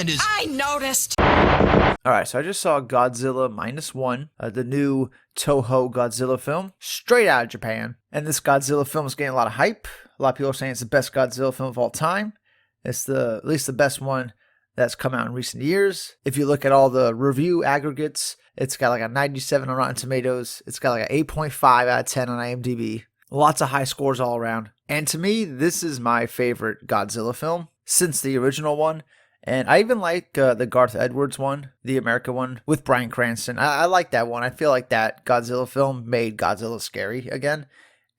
and his... I noticed. Alright, so I just saw Godzilla -1, the new Toho Godzilla film, straight out of Japan. And this Godzilla film is getting a lot of hype. A lot of people are saying it's the best Godzilla film of all time. It's at least the best one that's come out in recent years. If you look at all the review aggregates, it's got like a 97 on Rotten Tomatoes. It's got like an 8.5 out of 10 on IMDb. Lots of high scores all around. And to me, this is my favorite Godzilla film since the original one. And I even like the Garth Edwards one, the America one, with Bryan Cranston. I like that one. I feel like that Godzilla film made Godzilla scary again.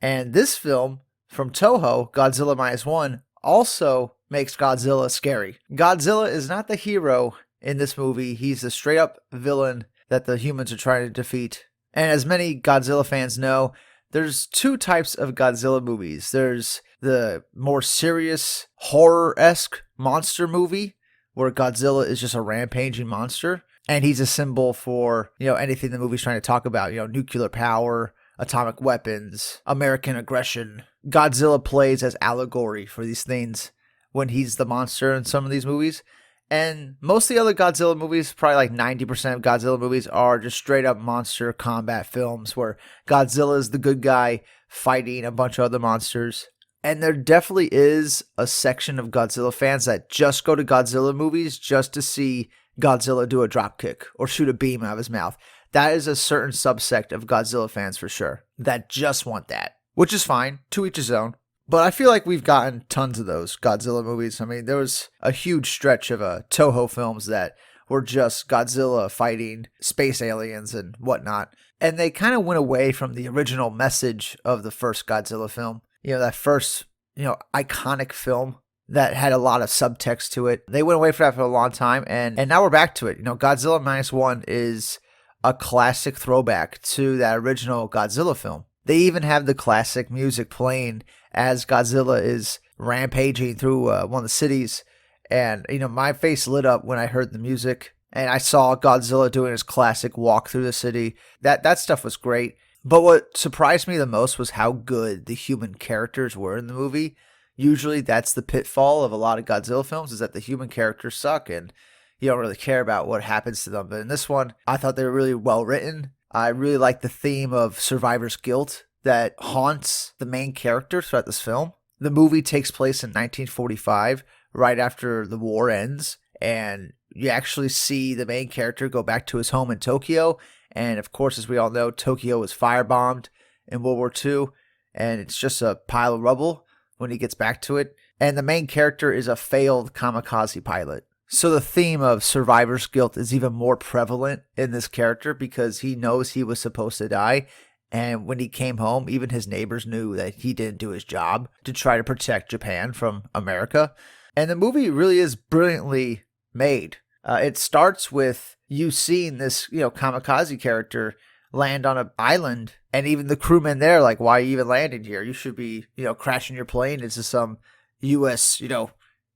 And this film from Toho, Godzilla -1, also makes Godzilla scary. Godzilla is not the hero in this movie. He's the straight up villain that the humans are trying to defeat. And as many Godzilla fans know, there's two types of Godzilla movies. There's the more serious, horror-esque monster movie, where Godzilla is just a rampaging monster, and he's a symbol for, anything the movie's trying to talk about, nuclear power, atomic weapons, American aggression. Godzilla plays as allegory for these things when he's the monster in some of these movies. And most of the other Godzilla movies, probably like 90% of Godzilla movies, are just straight up monster combat films where Godzilla is the good guy fighting a bunch of other monsters. And there definitely is a section of Godzilla fans that just go to Godzilla movies just to see Godzilla do a dropkick or shoot a beam out of his mouth. That is a certain subsect of Godzilla fans for sure that just want that, which is fine, to each his own. But I feel like we've gotten tons of those Godzilla movies. I mean, there was a huge stretch of Toho films that were just Godzilla fighting space aliens and whatnot. And they kind of went away from the original message of the first Godzilla film. That first, iconic film that had a lot of subtext to it. They went away from that for a long time, and now we're back to it. Godzilla -1 is a classic throwback to that original Godzilla film. They even have the classic music playing as Godzilla is rampaging through one of the cities. And, my face lit up when I heard the music, and I saw Godzilla doing his classic walk through the city. That stuff was great. But what surprised me the most was how good the human characters were in the movie. Usually that's the pitfall of a lot of Godzilla films, is that the human characters suck and you don't really care about what happens to them. But in this one, I thought they were really well written. I really like the theme of survivor's guilt that haunts the main character throughout this film. The movie takes place in 1945, right after the war ends, and you actually see the main character go back to his home in Tokyo. And of course, as we all know, Tokyo was firebombed in World War II, and it's just a pile of rubble when he gets back to it. And the main character is a failed kamikaze pilot. So the theme of survivor's guilt is even more prevalent in this character because he knows he was supposed to die. And when he came home, even his neighbors knew that he didn't do his job to try to protect Japan from America. And the movie really is brilliantly made. It starts with you seeing this, kamikaze character land on an island, and even the crewmen there, like, why are you even landing here? You should be, crashing your plane into some U.S.,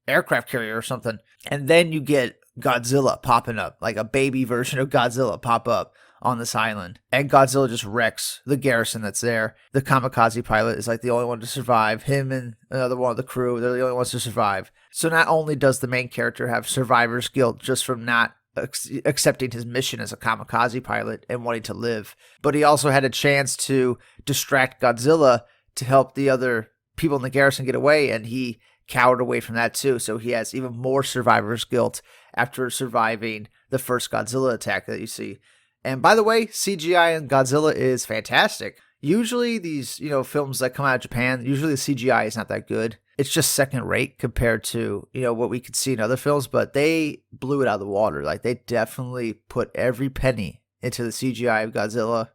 aircraft carrier or something. And then you get Godzilla popping up, like a baby version of Godzilla pop up on this island. And Godzilla just wrecks the garrison that's there. The kamikaze pilot is like the only one to survive. Him and another one of the crew, they're the only ones to survive. So not only does the main character have survivor's guilt just from not accepting his mission as a kamikaze pilot and wanting to live, but he also had a chance to distract Godzilla to help the other people in the garrison get away, and he cowered away from that too. So he has even more survivor's guilt after surviving the first Godzilla attack that you see. And by the way, CGI in Godzilla is fantastic. Usually these, films that come out of Japan, usually the CGI is not that good. It's just second rate compared to, what we could see in other films, but they blew it out of the water. Like, they definitely put every penny into the CGI of Godzilla.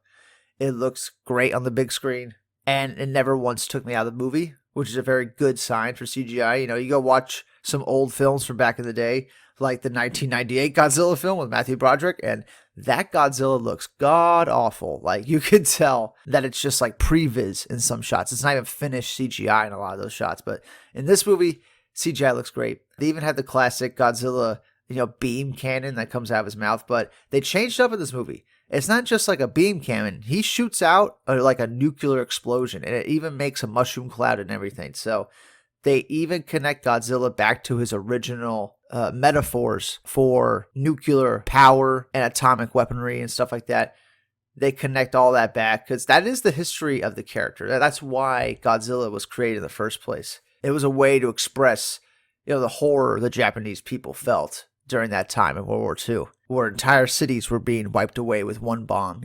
It looks great on the big screen, and it never once took me out of the movie, which is a very good sign for CGI. You go watch some old films from back in the day, like the 1998 Godzilla film with Matthew Broderick, and that Godzilla looks god-awful. Like, you could tell that it's just like previs in some shots. It's not even finished CGI in a lot of those shots, but in this movie, CGI looks great. They even had the classic Godzilla, beam cannon that comes out of his mouth, but they changed up in this movie. It's not just like a beam cannon. He shoots out like a nuclear explosion, and it even makes a mushroom cloud and everything. So They even connect Godzilla back to his original metaphors for nuclear power and atomic weaponry and stuff like that. They connect all that back because that is the history of the character. That's why Godzilla was created in the first place. It was a way to express, the horror the Japanese people felt during that time in World War II, where entire cities were being wiped away with one bomb.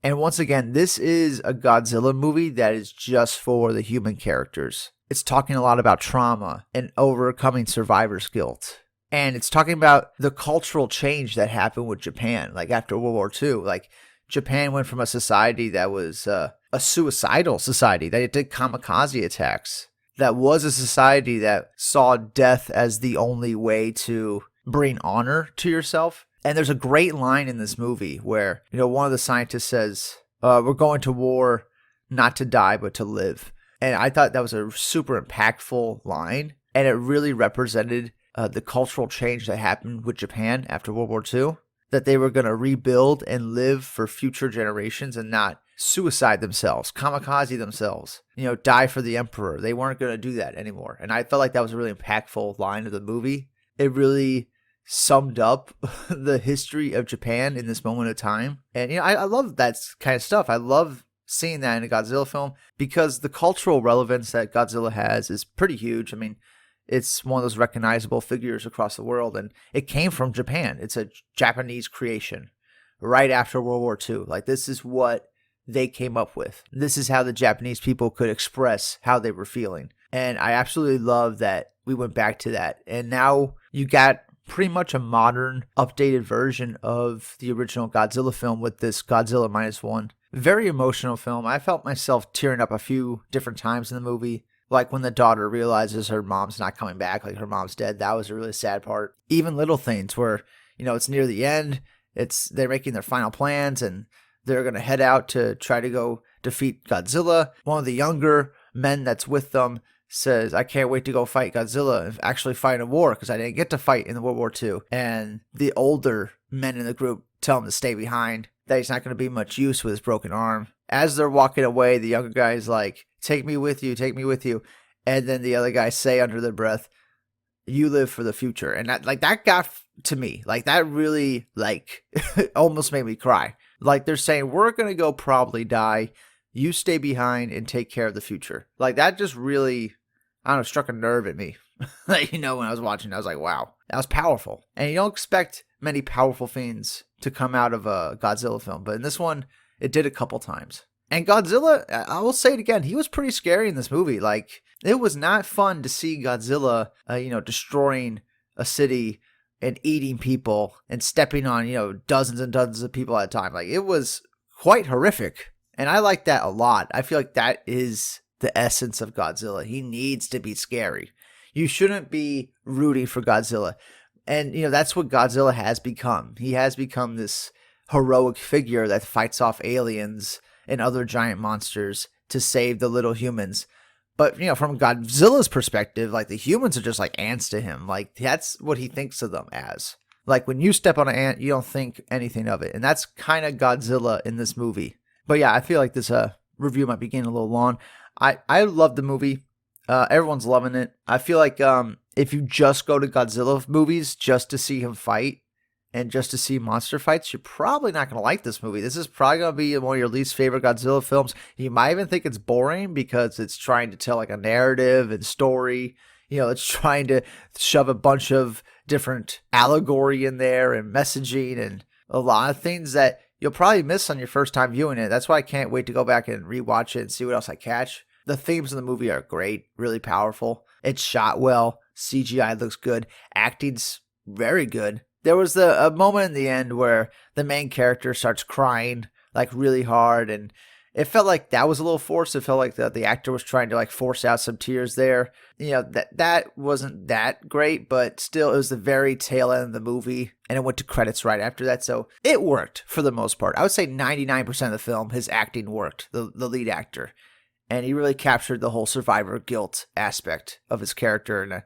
And once again, this is a Godzilla movie that is just for the human characters. It's talking a lot about trauma and overcoming survivor's guilt. And it's talking about the cultural change that happened with Japan, like after World War II. Like, Japan went from a society that was a suicidal society, that it did kamikaze attacks, that was a society that saw death as the only way to bring honor to yourself. And there's a great line in this movie where, one of the scientists says, we're going to war not to die, but to live. And I thought that was a super impactful line. And it really represented the cultural change that happened with Japan after World War II. That they were going to rebuild and live for future generations and not suicide themselves, kamikaze themselves, die for the emperor. They weren't going to do that anymore. And I felt like that was a really impactful line of the movie. It really summed up the history of Japan in this moment of time. And, I love that kind of stuff. I love seeing that in a Godzilla film because the cultural relevance that Godzilla has is pretty huge. I mean, it's one of those recognizable figures across the world, and it came from Japan. It's a Japanese creation right after World War II. Like, this is what they came up with. This is how the Japanese people could express how they were feeling. And I absolutely love that we went back to that. And now you got pretty much a modern, updated version of the original Godzilla film with this Godzilla -1. Very emotional film. I felt myself tearing up a few different times in the movie. Like when the daughter realizes her mom's not coming back, like her mom's dead. That was a really sad part. Even little things where, it's near the end. They're making their final plans and they're going to head out to try to go defeat Godzilla. One of the younger men that's with them says, I can't wait to go fight Godzilla and actually fight a war because I didn't get to fight in the World War II. And the older men in the group tell him to stay behind, that he's not going to be much use with his broken arm. As they're walking away, the younger guy is like, take me with you, take me with you. And then the other guys say under their breath, you live for the future. And that got to me. Like, that really, almost made me cry. Like, they're saying, we're going to go probably die. You stay behind and take care of the future. Like, that just really, I don't know, struck a nerve at me. When I was watching, I was like, wow, that was powerful. And you don't expect many powerful things to come out of a Godzilla film. But in this one, it did a couple times. And Godzilla, I will say it again, he was pretty scary in this movie. Like, it was not fun to see Godzilla, destroying a city and eating people and stepping on, dozens and dozens of people at a time. Like, it was quite horrific. And I like that a lot. I feel like that is the essence of Godzilla. He needs to be scary. You shouldn't be rooting for Godzilla. And, that's what Godzilla has become. He has become this heroic figure that fights off aliens and other giant monsters to save the little humans. But, from Godzilla's perspective, like, the humans are just like ants to him. Like, that's what he thinks of them as. Like, when you step on an ant, you don't think anything of it. And that's kind of Godzilla in this movie. But yeah, I feel like this review might be getting a little long. I love the movie. Everyone's loving it. I feel like if you just go to Godzilla movies just to see him fight, and just to see monster fights, you're probably not going to like this movie. This is probably going to be one of your least favorite Godzilla films. You might even think it's boring because it's trying to tell like a narrative and story. It's trying to shove a bunch of different allegory in there and messaging and a lot of things that you'll probably miss on your first time viewing it. That's why I can't wait to go back and rewatch it and see what else I catch. The themes in the movie are great, really powerful. It's shot well. CGI looks good. Acting's very good. There was a moment in the end where the main character starts crying like really hard, and it felt like that was a little forced. It felt like the actor was trying to like force out some tears there. That wasn't that great, but still it was the very tail end of the movie, and it went to credits right after that. So it worked for the most part. I would say 99% of the film, his acting worked, the lead actor. And he really captured the whole survivor guilt aspect of his character, and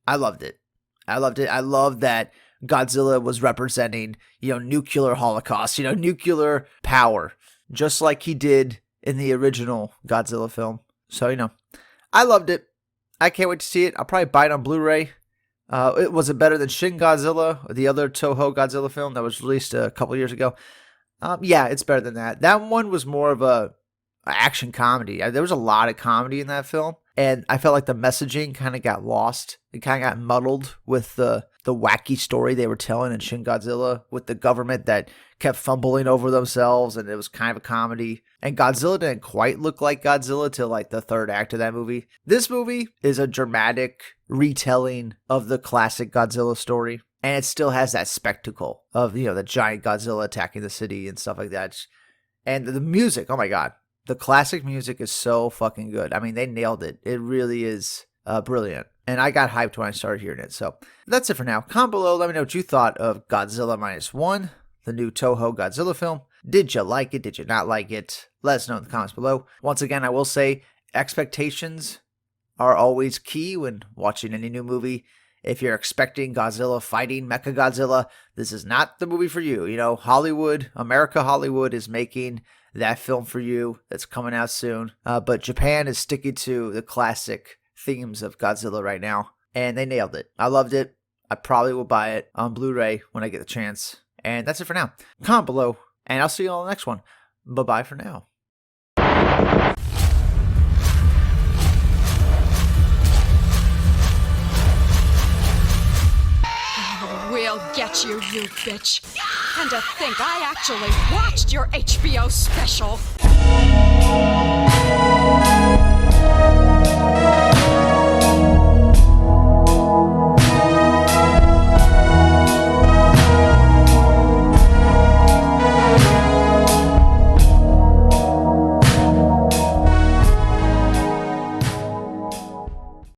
I loved it. I love that Godzilla was representing, nuclear holocaust, nuclear power, just like he did in the original Godzilla film. So, I loved it. I can't wait to see it. I'll probably buy it on Blu-ray. Was it better than Shin Godzilla, the other Toho Godzilla film that was released a couple years ago? Yeah, it's better than that. That one was more of a action comedy. There was a lot of comedy in that film, and I felt like the messaging kind of got lost. It kind of got muddled with the wacky story they were telling in Shin Godzilla with the government that kept fumbling over themselves, and it was kind of a comedy. And Godzilla didn't quite look like Godzilla till like the third act of that movie. This movie is a dramatic retelling of the classic Godzilla story, and it still has that spectacle of, the giant Godzilla attacking the city and stuff like that. And the music, oh my god. The classic music is so fucking good. I mean, they nailed it. It really is brilliant. And I got hyped when I started hearing it. So that's it for now. Comment below. Let me know what you thought of Godzilla -1, the new Toho Godzilla film. Did you like it? Did you not like it? Let us know in the comments below. Once again, I will say expectations are always key when watching any new movie. If you're expecting Godzilla fighting Mechagodzilla, this is not the movie for you. Hollywood, America Hollywood is making that film for you. That's coming out soon. But Japan is sticking to the classic themes of Godzilla right now. And they nailed it. I loved it. I probably will buy it on Blu-ray when I get the chance. And that's it for now. Comment below, and I'll see you all in the next one. Bye-bye for now. We'll get you, you bitch. And to think I actually watched your HBO special.